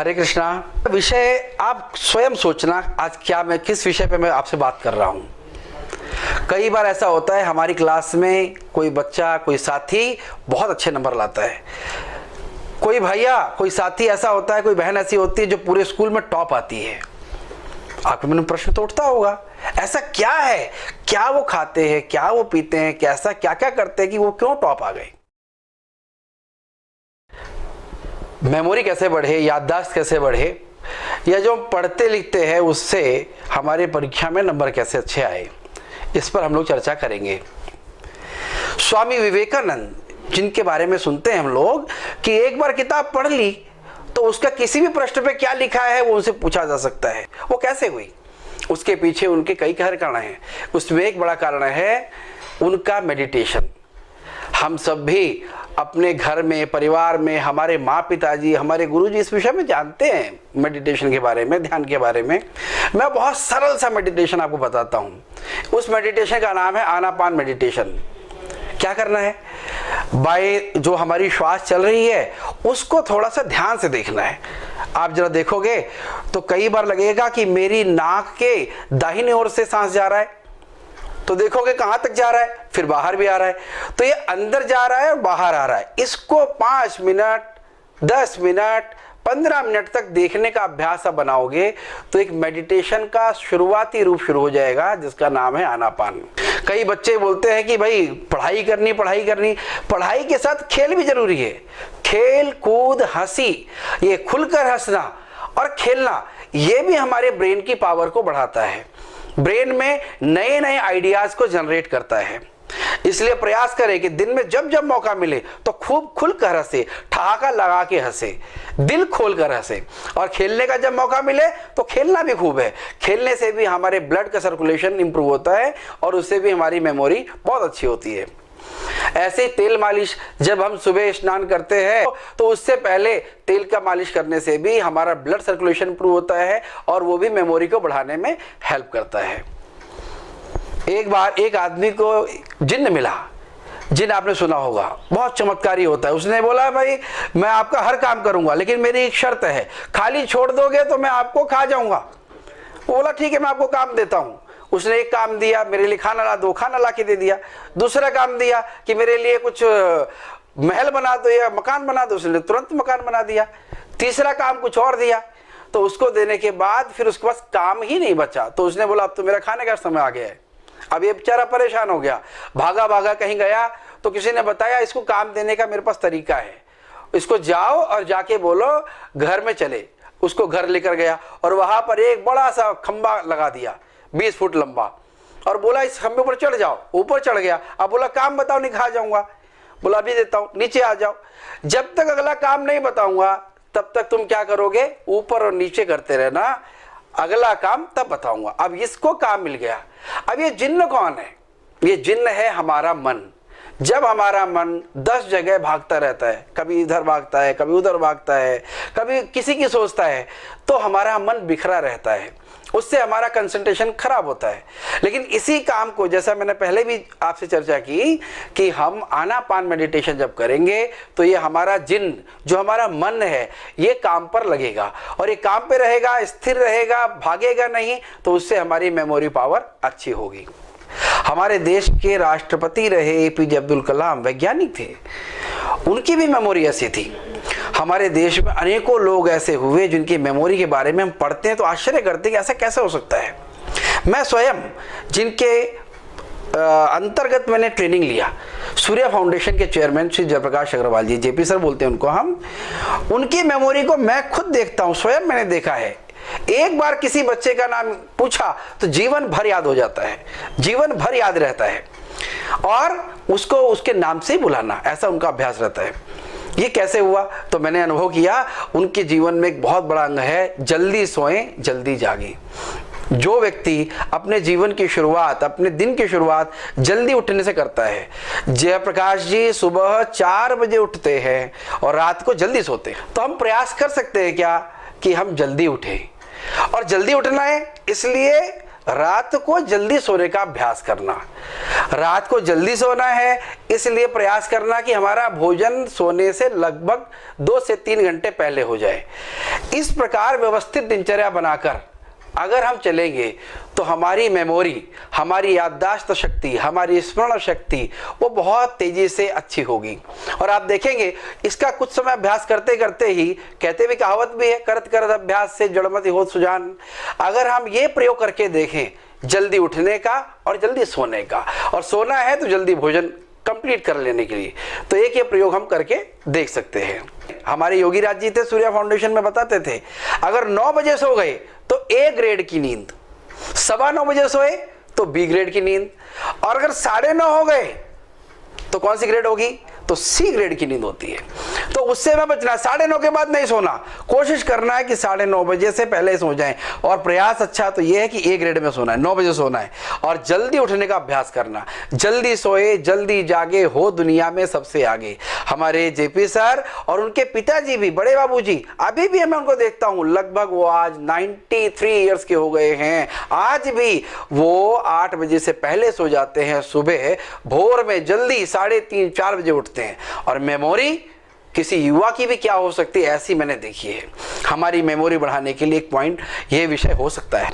हरे कृष्णा। विषय आप स्वयं सोचना, आज क्या मैं किस विषय पे मैं आपसे बात कर रहा हूँ। कई बार ऐसा होता है हमारी क्लास में कोई बच्चा, कोई साथी बहुत अच्छे नंबर लाता है, कोई भैया, कोई साथी ऐसा होता है, कोई बहन ऐसी होती है जो पूरे स्कूल में टॉप आती है। आपके मन में प्रश्न तो उठता होगा, ऐसा क्या है, क्या वो खाते हैं, क्या वो पीते हैं, कैसा क्या क्या करते हैं कि वो क्यों टॉप आ गए। मेमोरी कैसे बढ़े, याददाश्त कैसे बढ़े, या जो पढ़ते लिखते हैं उससे हमारे परीक्षा में नंबर कैसे अच्छे आए, इस पर हम लोग चर्चा करेंगे। स्वामी विवेकानंद, जिनके बारे में सुनते हैं हम लोग कि एक बार किताब पढ़ ली तो उसका किसी भी प्रश्न पे क्या लिखा है वो उनसे पूछा जा सकता है। वो कैसे हुई, उसके पीछे उनके कई कारण हैं। उसमें एक बड़ा कारण है उनका मेडिटेशन। हम सब भी अपने घर में, परिवार में, हमारे माँ पिताजी, हमारे गुरुजी इस विषय में जानते हैं, मेडिटेशन के बारे में, ध्यान के बारे में। मैं बहुत सरल सा मेडिटेशन आपको बताता हूँ। उस मेडिटेशन का नाम है आनापान मेडिटेशन। क्या करना है, जो हमारी श्वास चल रही है उसको थोड़ा सा ध्यान से देखना है। आप जरा देखोगे तो कई बार लगेगा कि मेरी नाक के दाहिनी ओर से सांस जा रहा है, तो देखोगे कहां तक जा रहा है, फिर बाहर भी आ रहा है, तो ये अंदर जा रहा है और बाहर आ रहा है। इसको 5 मिनट, 10 मिनट, 15 मिनट तक देखने का अभ्यास आप बनाओगे तो एक मेडिटेशन का शुरुआती रूप शुरू हो जाएगा, जिसका नाम है आनापान। कई बच्चे बोलते हैं कि भाई पढ़ाई करनी, पढ़ाई के साथ खेल भी जरूरी है। खेल कूद, हंसी, ये खुलकर हंसना और खेलना, ये भी हमारे ब्रेन की पावर को बढ़ाता है, ब्रेन में नए नए आइडियाज को जनरेट करता है। इसलिए प्रयास करें कि दिन में जब जब मौका मिले तो खूब खुलकर हंसे, ठहाका लगा के हंसे, दिल खोलकर हंसे। और खेलने का जब मौका मिले तो खेलना भी खूब है। खेलने से भी हमारे ब्लड का सर्कुलेशन इंप्रूव होता है और उससे भी हमारी मेमोरी बहुत अच्छी होती है। ऐसे तेल मालिश, जब हम सुबह स्नान करते हैं तो उससे पहले तेल का मालिश करने से भी हमारा ब्लड सर्कुलेशन इंप्रूव होता है और वो भी मेमोरी को बढ़ाने में हेल्प करता है। एक बार एक आदमी को जिन्न मिला, जिन्न आपने सुना होगा, बहुत चमत्कारी होता है। उसने बोला भाई मैं आपका हर काम करूंगा लेकिन मेरी एक शर्त है, खाली छोड़ दोगे तो मैं आपको खा जाऊंगा। वो बोला ठीक है मैं आपको काम देता हूं। उसने एक काम दिया, मेरे लिए खाना ला दो, खाना ला के दे दिया। दूसरा काम दिया कि मेरे लिए कुछ महल बना दो या मकान बना दो, उसने तुरंत मकान बना दिया। तीसरा काम कुछ और दिया, तो उसको देने के बाद फिर उसके पास काम ही नहीं बचा। तो उसने बोला अब तो मेरा खाने का समय आ गया है। अब ये बेचारा परेशान हो गया, भागा भागा कहीं गया तो किसी ने बताया इसको काम देने का मेरे पास तरीका है, इसको जाओ और जाके बोलो घर में चले। उसको घर लेकर गया और वहां पर एक बड़ा सा खंबा लगा दिया 20 फुट लंबा, और बोला इस खंबे पर चढ़ जाओ। ऊपर चढ़ गया। अब बोला काम बताओ, नहीं खा जाऊंगा। बोला अभी देता हूं, नीचे आ जाओ। जब तक अगला काम नहीं बताऊंगा तब तक तुम क्या करोगे, ऊपर और नीचे करते रहना, अगला काम तब बताऊंगा। अब इसको काम मिल गया। अब ये जिन्न कौन है, ये जिन्न है हमारा मन। जब हमारा मन 10 जगह भागता रहता है, कभी इधर भागता है, कभी उधर भागता है, कभी किसी की सोचता है, तो हमारा मन बिखरा रहता है, उससे हमारा कंसंट्रेशन खराब होता है। लेकिन इसी काम को, जैसा मैंने पहले भी आपसे चर्चा की कि हम आनापान मेडिटेशन जब करेंगे तो ये हमारा जिन्न, जो हमारा मन है, ये काम पर लगेगा और ये काम पे रहेगा, स्थिर रहेगा, भागेगा नहीं, तो उससे हमारी मेमोरी पावर अच्छी होगी। हमारे देश के राष्ट्रपति रहे एपीजे अब्दुल कलाम, वैज्ञानिक थे, उनकी भी मेमोरी ऐसी थी। हमारे देश में अनेकों लोग ऐसे हुए जिनकी मेमोरी के बारे में हम पढ़ते हैं तो आश्चर्य करते हैं कि ऐसा कैसे हो सकता है। मैं स्वयं जिनके अंतर्गत मैंने ट्रेनिंग लिया, सूर्य फाउंडेशन के चेयरमैन श्री जयप्रकाश अग्रवाल जी, जेपी सर बोलते हैं उनको हम, उनकी मेमोरी को मैं खुद देखता हूँ, स्वयं मैंने देखा है। एक बार किसी बच्चे का नाम पूछा तो जीवन भर याद हो जाता है, जीवन भर याद रहता है, और उसको उसके नाम से ही बुलाना, ऐसा उनका अभ्यास रहता है। ये कैसे हुआ, तो मैंने अनुभव किया, उनके जीवन में एक बहुत बड़ा अंग है जल्दी सोएं जल्दी जागें। जो व्यक्ति अपने जीवन की शुरुआत, अपने दिन की शुरुआत जल्दी उठने से करता है, जयप्रकाश जी सुबह 4 बजे उठते हैं और रात को जल्दी सोते हैं, तो हम प्रयास कर सकते हैं क्या कि हम जल्दी उठें। और जल्दी उठना है इसलिए रात को जल्दी सोने का अभ्यास करना। रात को जल्दी सोना है, इसलिए प्रयास करना कि हमारा भोजन सोने से लगभग 2 से 3 घंटे पहले हो जाए। इस प्रकार व्यवस्थित दिनचर्या बनाकर अगर हम चलेंगे तो हमारी मेमोरी, हमारी याददाश्त शक्ति, हमारी स्मरण शक्ति वो बहुत तेजी से अच्छी होगी। और आप देखेंगे इसका कुछ समय अभ्यास करते करते ही, कहते भी कहावत भी है, करत करत अभ्यास से जड़मति होत सुजान। अगर हम ये प्रयोग करके देखें जल्दी उठने का और जल्दी सोने का, और सोना है तो जल्दी भोजन कंप्लीट कर लेने के लिए, तो एक ये प्रयोग हम करके देख सकते हैं। हमारे योगी राज जी थे सूर्या फाउंडेशन में, बताते थे अगर 9 बजे सो गए तो A ग्रेड की नींद, 9:15 बजे सोए तो B ग्रेड की नींद, और अगर 9:30 हो गए तो कौन सी ग्रेड होगी? तो C ग्रेड की नींद होती है। तो उससे मैं बचना, 9:30 के बाद नहीं सोना, कोशिश करना है कि 9:30 बजे से पहले सो जाएं। और प्रयास अच्छा तो यह है कि A ग्रेड में सोना है, 9 बजे सोना है, और जल्दी उठने का अभ्यास करना। जल्दी सोए, जल्दी जागे, हो दुनिया में सबसे आगे। हमारे JP सर और उनके पिताजी भी, बड़े बाबूजी, अभी भी मैं उनको देखता हूँ, लगभग वो आज 93 ईयर्स के हो गए हैं, आज भी वो 8 बजे से पहले सो जाते हैं, सुबह भोर में जल्दी 3:30-4 बजे उठते हैं। और मेमोरी किसी युवा की भी क्या हो सकती है, ऐसी मैंने देखी है। हमारी मेमोरी बढ़ाने के लिए एक पॉइंट ये विषय हो सकता है।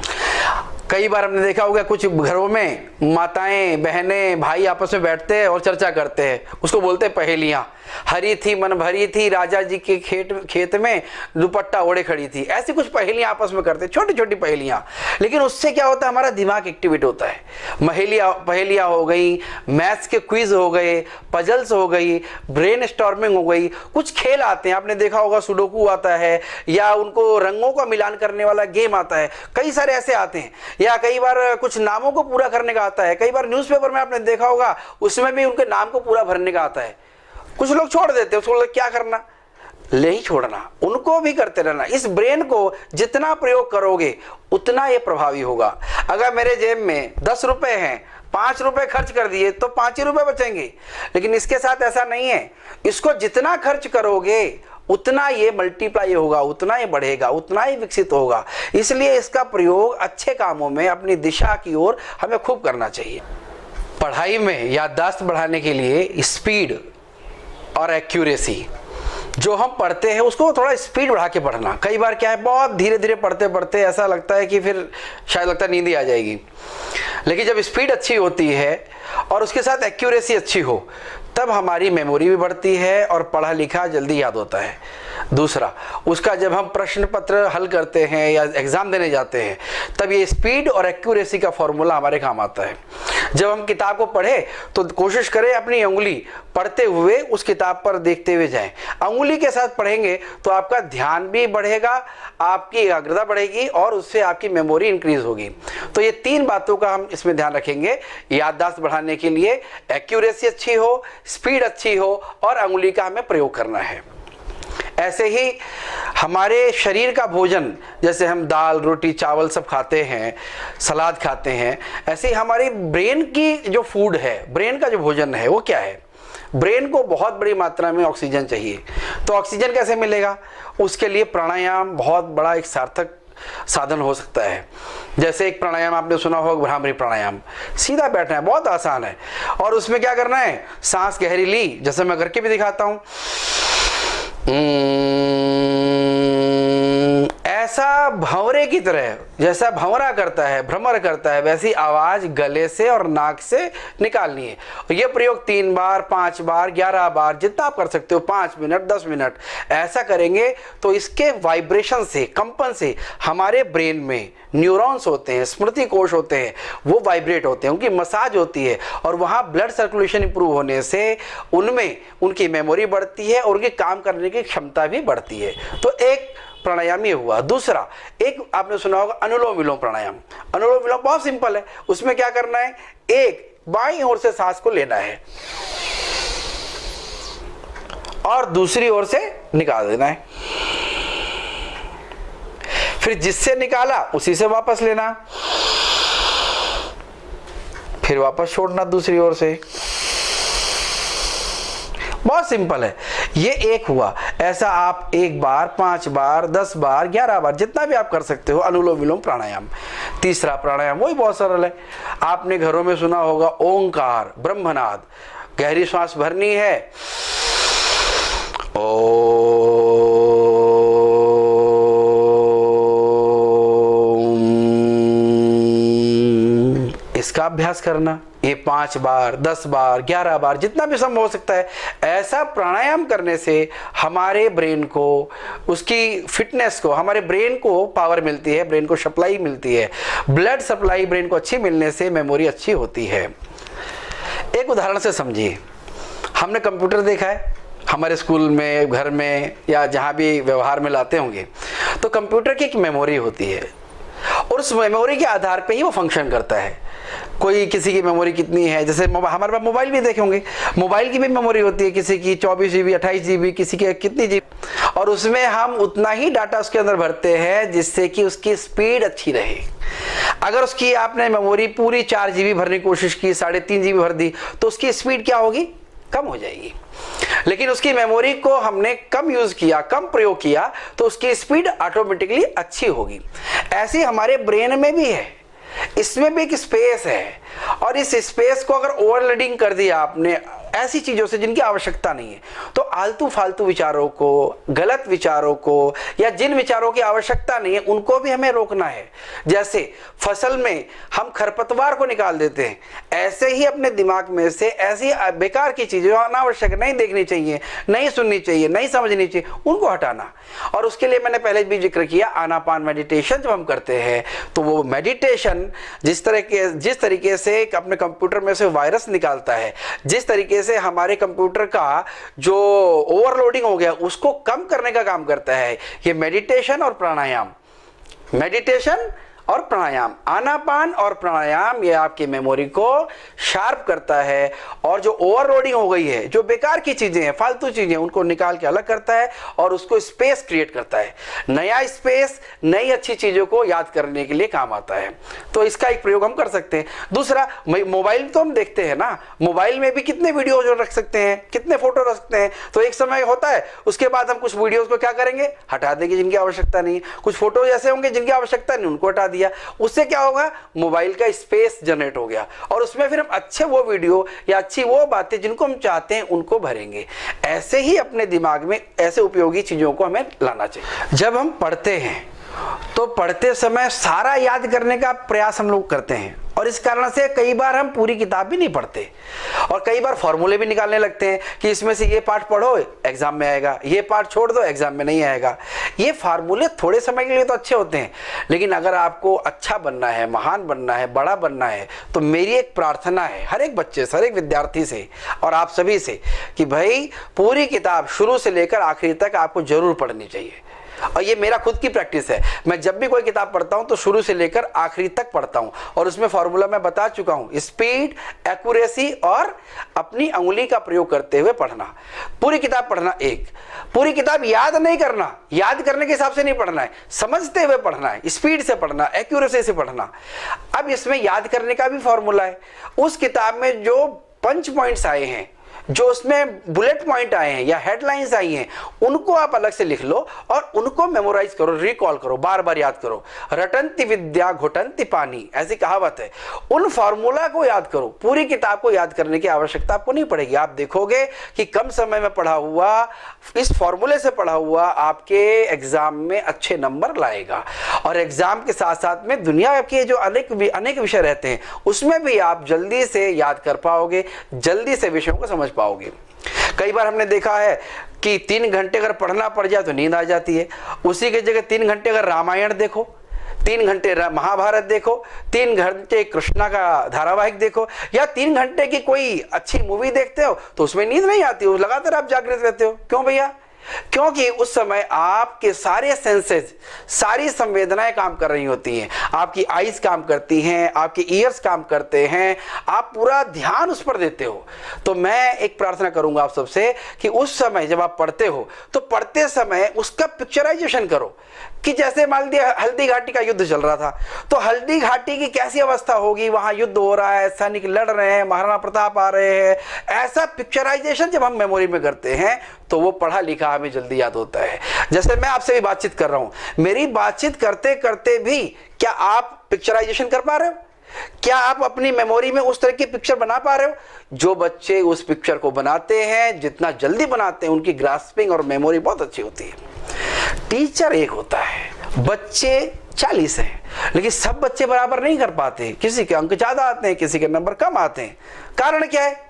कई बार हमने देखा होगा कुछ घरों में माताएं, बहनें, भाई आपस में बैठते हैं और चर्चा करते हैं, उसको बोलते हैं पहेलियां। हरी थी मन भरी थी, राजा जी के खेत में दुपट्टा ओढ़े खड़ी थी, ऐसी कुछ पहेलियां आपस में करते हैं, छोटी छोटी पहेलियां। लेकिन उससे क्या होता है, हमारा दिमाग एक्टिवेट होता है। पहेलियां हो गई, मैथ्स के क्विज हो गए, पजल्स हो गई, ब्रेन स्टॉर्मिंग हो गई, कुछ खेल आते हैं, आपने देखा होगा सुडोकू आता है, या उनको रंगों का मिलान करने वाला गेम आता है, कई सारे ऐसे आते हैं। या कई बार कुछ नामों को पूरा करने का आता है। कई बार न्यूज़पेपर में आपने देखा होगा, उसमें भी उनके नाम को पूरा भरने का आता है। कुछ लोग छोड़ देते हैं, उसको क्या करना, नहीं छोड़ना, उनको भी करते रहना। इस ब्रेन को जितना प्रयोग करोगे उतना ये प्रभावी होगा। अगर मेरे जेब में 10 रुपए हैं, 5 रुपए खर्च कर दिए तो 5 ही रुपए बचेंगे। लेकिन इसके साथ ऐसा नहीं है, इसको जितना खर्च करोगे उतना ये मल्टीप्लाई होगा, उतना ये बढ़ेगा, उतना ही विकसित होगा। इसलिए इसका प्रयोग अच्छे कामों में, अपनी दिशा की ओर हमें खूब करना चाहिए। पढ़ाई में याददाश्त बढ़ाने के लिए स्पीड और एक्यूरेसी, जो हम पढ़ते हैं उसको थोड़ा स्पीड बढ़ा के पढ़ना। कई बार क्या है, बहुत धीरे धीरे पढ़ते पढ़ते ऐसा लगता है कि फिर शायद लगता है नींद ही आ जाएगी। लेकिन जब स्पीड अच्छी होती है और उसके साथ एक्यूरेसी अच्छी हो, तब हमारी मेमोरी भी बढ़ती है और पढ़ा लिखा जल्दी याद होता है। दूसरा, उसका जब हम प्रश्न पत्र हल करते हैं या एग्ज़ाम देने जाते हैं, तब ये स्पीड और एक्यूरेसी का फॉर्मूला हमारे काम आता है। जब हम किताब को पढ़े तो कोशिश करें अपनी उंगली पढ़ते हुए उस किताब पर देखते हुए जाएं। उंगली के साथ पढ़ेंगे तो आपका ध्यान भी बढ़ेगा, आपकी एकाग्रता बढ़ेगी और उससे आपकी मेमोरी इंक्रीज होगी। तो ये 3 बातों का हम इसमें ध्यान रखेंगे याददाश्त बढ़ाने के लिए। एक्यूरेसी अच्छी हो, स्पीड अच्छी हो और उंगली का हमें प्रयोग करना है। ऐसे ही हमारे शरीर का भोजन, जैसे हम दाल, रोटी, चावल सब खाते हैं, सलाद खाते हैं, ऐसे ही हमारी ब्रेन की जो फूड है, ब्रेन का जो भोजन है वो क्या है, ब्रेन को बहुत बड़ी मात्रा में ऑक्सीजन चाहिए। तो ऑक्सीजन कैसे मिलेगा, उसके लिए प्राणायाम बहुत बड़ा एक सार्थक साधन हो सकता है। जैसे एक प्राणायाम आपने सुना होगा, भ्रामरी प्राणायाम, सीधा बैठना है, बहुत आसान है। और उसमें क्या करना है, सांस गहरी ली, जैसे मैं करके भी दिखाता हूं, ऐसा भंवरे की तरह, जैसा भंवरा करता है, भ्रमर करता है, वैसी आवाज गले से और नाक से निकालनी है। और यह प्रयोग 3 बार, 5 बार, 11 बार, जितना आप कर सकते हो, 5 मिनट, 10 मिनट ऐसा करेंगे तो इसके वाइब्रेशन से, कंपन से हमारे ब्रेन में न्यूरॉन्स होते हैं, स्मृति कोश होते हैं, वो वाइब्रेट होते हैं, उनकी मसाज होती है और वहाँ ब्लड सर्कुलेशन इंप्रूव होने से उनमें उनकी मेमोरी बढ़ती है और उनके काम करने की क्षमता भी बढ़ती है। तो एक प्राणायाम ये हुआ। दूसरा, एक आपने सुना होगा अनुलोम विलोम प्राणायाम। अनुलोम विलोम बहुत सिंपल है। उसमें क्या करना है, एक बाईं ओर से सांस को लेना है और दूसरी ओर से निकाल देना है, फिर जिससे निकाला उसी से वापस लेना, फिर वापस छोड़ना दूसरी ओर से। बहुत सिंपल है। ये एक हुआ। ऐसा आप 1 बार, 5 बार, 10 बार, 11 बार, जितना भी आप कर सकते हो अनुलोम विलोम प्राणायाम। तीसरा प्राणायाम वही बहुत सरल है, आपने घरों में सुना होगा, ओंकार, ब्रह्मनाद। गहरी सांस भरनी है, इसका अभ्यास करना। ये 5 बार, 10 बार, 11 बार, जितना भी संभव हो सकता है। ऐसा प्राणायाम करने से हमारे ब्रेन को, उसकी फिटनेस को, हमारे ब्रेन को पावर मिलती है, ब्रेन को सप्लाई मिलती है। ब्लड सप्लाई ब्रेन को अच्छी मिलने से मेमोरी अच्छी होती है। एक उदाहरण से समझिए, हमने कंप्यूटर देखा है हमारे स्कूल में, घर में, या जहाँ भी व्यवहार में लाते होंगे, तो कंप्यूटर की एक मेमोरी होती है और उस मेमोरी के आधार पे ही वो फंक्शन करता है। कोई किसी की मेमोरी कितनी है, जैसे हमारे पास मोबाइल भी देखे होंगे, मोबाइल की भी मेमोरी होती है, किसी की 24 GB, 28 GB, किसी की कितनी GB, और उसमें हम उतना ही डाटा उसके अंदर भरते हैं जिससे कि उसकी स्पीड अच्छी रहे। अगर उसकी आपने मेमोरी पूरी 4 GB भरने की कोशिश की, 3.5 GB भर दी, तो उसकी स्पीड क्या होगी, कम हो जाएगी। लेकिन उसकी मेमोरी को हमने कम यूज किया, कम प्रयोग किया, तो उसकी स्पीड ऑटोमेटिकली अच्छी होगी। ऐसे हमारे ब्रेन में भी है, इसमें भी एक स्पेस है, और इस स्पेस को अगर ओवरलोडिंग कर दिया आपने ऐसी चीजों से जिनकी आवश्यकता नहीं है, तो आलतू फालतू विचारों को, गलत विचारों को, या जिन विचारों की आवश्यकता नहीं है उनको भी हमें रोकना है। जैसे फसल में हम खरपतवार को निकाल देते हैं, ऐसे ही अपने दिमाग में से ऐसी बेकार की चीजें, अनावश्यक, नहीं देखनी चाहिए, नहीं सुननी चाहिए, नहीं समझनी चाहिए, उनको हटाना। और उसके लिए मैंने पहले भी जिक्र किया, आनापान मेडिटेशन जब हम करते हैं तो वो मेडिटेशन जिस तरीके से अपने कंप्यूटर में से वायरस निकालता है, जिस तरीके से हमारे कंप्यूटर का जो ओवरलोडिंग हो गया उसको कम करने का काम करता है, ये मेडिटेशन और प्राणायाम। मेडिटेशन और प्राणायाम, आनापान और प्राणायाम, ये आपकी मेमोरी को शार्प करता है, और जो ओवरलोडिंग हो गई है, जो बेकार की चीजें हैं, फालतू चीजें, उनको निकाल के अलग करता है और उसको स्पेस क्रिएट करता है। नया स्पेस नई अच्छी चीजों को याद करने के लिए काम आता है। तो इसका एक प्रयोग हम कर सकते हैं। दूसरा, मोबाइल तो हम देखते हैं ना, मोबाइल में भी कितने वीडियो जो रख सकते हैं, कितने फोटो रख सकते हैं। तो एक समय होता है, उसके बाद हम कुछ वीडियोज को क्या करेंगे, हटा देंगे जिनकी आवश्यकता नहीं। कुछ फोटो ऐसे होंगे जिनकी आवश्यकता नहीं, उनको हटा दिया। उससे क्या होगा, मोबाइल का स्पेस जनरेट हो गया, और उसमें फिर हम अच्छे वो वीडियो या अच्छी वो बातें जिनको हम चाहते हैं उनको भरेंगे। ऐसे ही अपने दिमाग में ऐसे उपयोगी चीजों को हमें लाना चाहिए। जब हम पढ़ते हैं तो पढ़ते समय सारा याद करने का प्रयास हम लोग करते हैं, और इस कारण से कई बार हम पूरी किताब भी नहीं पढ़ते, और कई बार फॉर्मूले भी निकालने लगते हैं कि इसमें से ये पार्ट पढ़ो एग्जाम में आएगा, ये पार्ट छोड़ दो एग्जाम में नहीं आएगा। ये फार्मूले थोड़े समय के लिए तो अच्छे होते हैं, लेकिन अगर आपको अच्छा बनना है, महान बनना है, बड़ा बनना है, तो मेरी एक प्रार्थना है हर एक बच्चे से, हर एक विद्यार्थी से और आप सभी से, कि भाई पूरी किताब शुरू से लेकर आखिरी तक आपको जरूर पढ़नी चाहिए। और ये मेरा खुद की प्रैक्टिस है, मैं जब भी कोई किताब पढ़ता हूं तो शुरू से लेकर आखिरी तक पढ़ता हूं, और उसमें फॉर्मूला मैं बता चुका हूं, स्पीड, एक्यूरेसी और अपनी उंगली का प्रयोग करते हुए पढ़ना। पूरी किताब पढ़ना, पूरी किताब याद नहीं करना, याद करने के हिसाब से नहीं पढ़ना है, समझते हुए पढ़ना है, स्पीड से पढ़ना, एक्यूरेसी से पढ़ना। अब इसमें याद करने का भी फॉर्मूला है। उस किताब में जो पंच पॉइंट्स आए हैं, जो उसमें बुलेट पॉइंट आए हैं या हेडलाइंस आई हैं, उनको आप अलग से लिख लो और उनको मेमोराइज करो, रिकॉल करो, बार बार याद करो। रटंती विद्या घुटंती पानी, ऐसी कहावत है। उन फॉर्मूला को याद करो, पूरी किताब को याद करने की आवश्यकता आपको नहीं पड़ेगी। आप देखोगे कि कम समय में पढ़ा हुआ, इस फॉर्मूले से पढ़ा हुआ आपके एग्जाम में अच्छे नंबर लाएगा। और एग्जाम के साथ साथ में दुनिया के जो अनेक विषय रहते हैं उसमें भी आप जल्दी से याद कर पाओगे, जल्दी से विषयों को समझ पाओगे। कई बार हमने देखा है कि 3 घंटे अगर पढ़ना पड़ जाए तो नींद आ जाती है। उसी की जगह 3 घंटे अगर रामायण देखो, 3 घंटे महाभारत देखो, 3 घंटे कृष्णा का धारावाहिक देखो, या 3 घंटे की कोई अच्छी मूवी देखते हो तो उसमें नींद नहीं आती हो, लगातार आप जागृत रहते हो। क्यों भैया? क्योंकि उस समय आपके सारे सेंसेस, सारी संवेदनाएं काम कर रही होती हैं। आपकी आईज काम करती हैं, आपके ईयर्स काम करते हैं, आप पूरा ध्यान उस पर देते हो। तो मैं एक प्रार्थना करूंगा आप सबसे कि उस समय जब आप पढ़ते हो तो पढ़ते समय उसका पिक्चराइजेशन करो कि जैसे मान लिया हल्दी घाटी का युद्ध चल रहा था, तो हल्दी घाटी की कैसी अवस्था होगी, वहां युद्ध हो रहा है, सैनिक लड़ रहे हैं, महाराणा प्रताप आ रहे हैं, ऐसा पिक्चराइजेशन जब हम मेमोरी में करते हैं तो वो पढ़ा लिखा हमें जल्दी याद होता है। जैसे मैं आपसे भी बातचीत कर रहा हूं, मेरी बातचीत करते करते भी क्या आप पिक्चराइजेशन कर पा रहे हो? क्या आप अपनी मेमोरी में उस तरह की पिक्चर बना पा रहे हो? जो बच्चे उस पिक्चर को बनाते हैं, जितना जल्दी बनाते हैं, उनकी ग्रास्पिंग और मेमोरी बहुत अच्छी होती है। टीचर एक होता है, बच्चे 40 हैं, लेकिन सब बच्चे बराबर नहीं कर पाते, किसी के अंक ज्यादा आते हैं, किसी के नंबर कम आते हैं। कारण क्या है?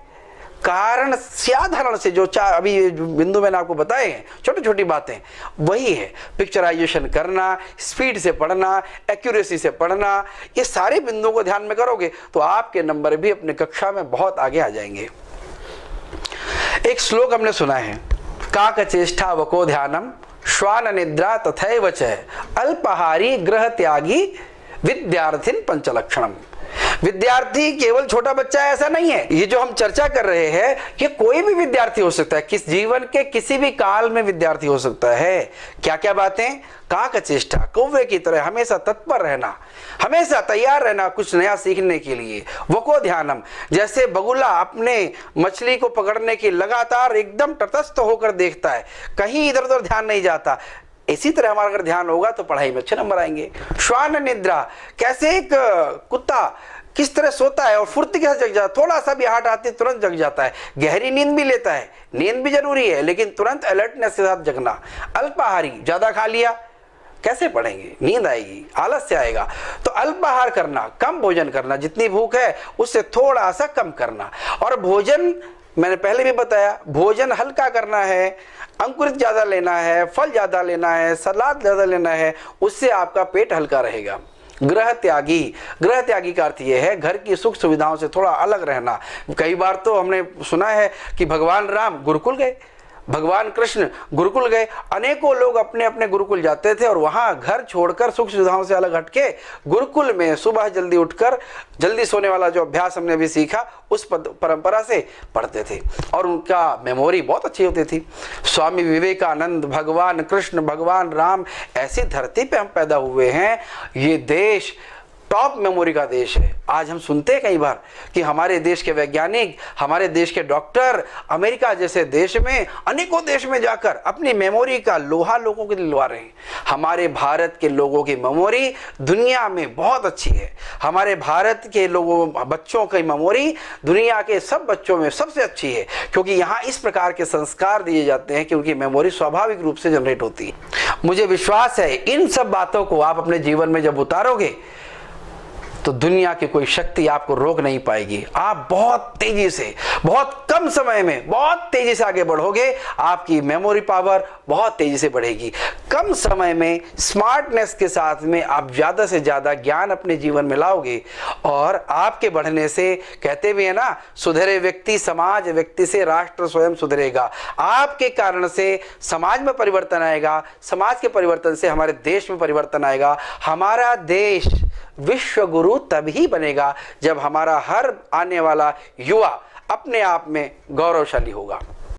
कारण साधारण से जो अभी बिंदु मैंने आपको बताए हैं, छोटी छोटी बातें, वही है पिक्चराइजेशन करना, स्पीड से पढ़ना, एक्यूरेसी से पढ़ना। ये सारे बिंदुओं को ध्यान में करोगे तो आपके नंबर भी अपने कक्षा में बहुत आगे आ जाएंगे। एक श्लोक हमने सुना है, काक चेष्टा वको ध्यानम श्वान निद्रा तथैव च अल्पाहारी गृह त्यागी विद्यार्थिन पंचलक्षणम। विद्यार्थी केवल छोटा बच्चा है ऐसा नहीं है। ये जो हम चर्चा कर रहे हैं, ये कोई भी विद्यार्थी हो सकता है, किस जीवन के किसी भी काल में विद्यार्थी हो सकता है। क्या क्या बातें? काक चेष्टा, कौवे की तरह हमेशा तत्पर रहना, हमेशा तैयार रहना कुछ नया सीखने के लिए। वको ध्यानम, जैसे बगुला अपने मछली को पकड़ने की लगातार एकदम तटस्थ होकर देखता है, कहीं इधर उधर ध्यान नहीं जाता, इसी तरह हमारा अगर ध्यान होगा तो पढ़ाई में अच्छे नंबर आएंगे। श्वान निद्रा, कैसे एक कुत्ता किस तरह सोता है और फुर्ती के साथ जग जाता है, थोड़ा सा भी आहट आती तुरंत जग जाता है, गहरी नींद भी लेता है, नींद भी जरूरी है लेकिन तुरंत अलर्टनेस के साथ जगना। अल्पाहारी, ज्यादा खा लिया कैसे पढ़ेंगे, नींद आएगी, आलस्य आएगा। तो अल्पाहार करना, कम भोजन करना, जितनी भूख है उससे थोड़ा सा कम करना। और भोजन मैंने पहले भी बताया, भोजन हल्का करना है, अंकुरित ज्यादा लेना है, फल ज्यादा लेना है, सलाद ज्यादा लेना है, उससे आपका पेट हल्का रहेगा। गृह त्यागी, गृह त्यागी का अर्थ यह है घर की सुख सुविधाओं से थोड़ा अलग रहना। कई बार तो हमने सुना है कि भगवान राम गुरुकुल गए, भगवान कृष्ण गुरुकुल गए, अनेकों लोग अपने अपने गुरुकुल जाते थे और वहां घर छोड़कर सुख सुविधाओं से अलग हटके गुरुकुल में सुबह जल्दी उठकर जल्दी सोने वाला जो अभ्यास हमने अभी सीखा उस परंपरा से पढ़ते थे और उनका मेमोरी बहुत अच्छी होती थी। स्वामी विवेकानंद, भगवान कृष्ण, भगवान राम, ऐसी धरती पे हम पैदा हुए हैं। ये देश टॉप मेमोरी का देश है। आज हम सुनते हैं कई बार कि हमारे देश के वैज्ञानिक, हमारे देश के डॉक्टर अमेरिका जैसे देश में, अनेकों देश में जाकर अपनी मेमोरी का लोहा लोगों को दिलवा रहे हैं। हमारे भारत के लोगों की मेमोरी दुनिया में बहुत अच्छी है। हमारे भारत के लोगों, बच्चों की मेमोरी दुनिया के सब बच्चों में सबसे अच्छी है, क्योंकि यहाँ इस प्रकार के संस्कार दिए जाते हैं कि उनकी मेमोरी स्वाभाविक रूप से जनरेट होती है। मुझे विश्वास है इन सब बातों को आप अपने जीवन में जब उतारोगे तो दुनिया की कोई शक्ति आपको रोक नहीं पाएगी। आप बहुत तेजी से, बहुत कम समय में बहुत तेजी से आगे बढ़ोगे। आपकी मेमोरी पावर बहुत तेजी से बढ़ेगी। कम समय में स्मार्टनेस के साथ में आप ज्यादा से ज्यादा ज्ञान अपने जीवन में लाओगे और आपके बढ़ने से, कहते भी है ना, सुधरे व्यक्ति समाज, व्यक्ति से राष्ट्र स्वयं सुधरेगा। आपके कारण से समाज में परिवर्तन आएगा, समाज के परिवर्तन से हमारे देश में परिवर्तन आएगा। हमारा देश विश्व गुरु तभी बनेगा जब हमारा हर आने वाला युवा अपने आप में गौरवशाली होगा।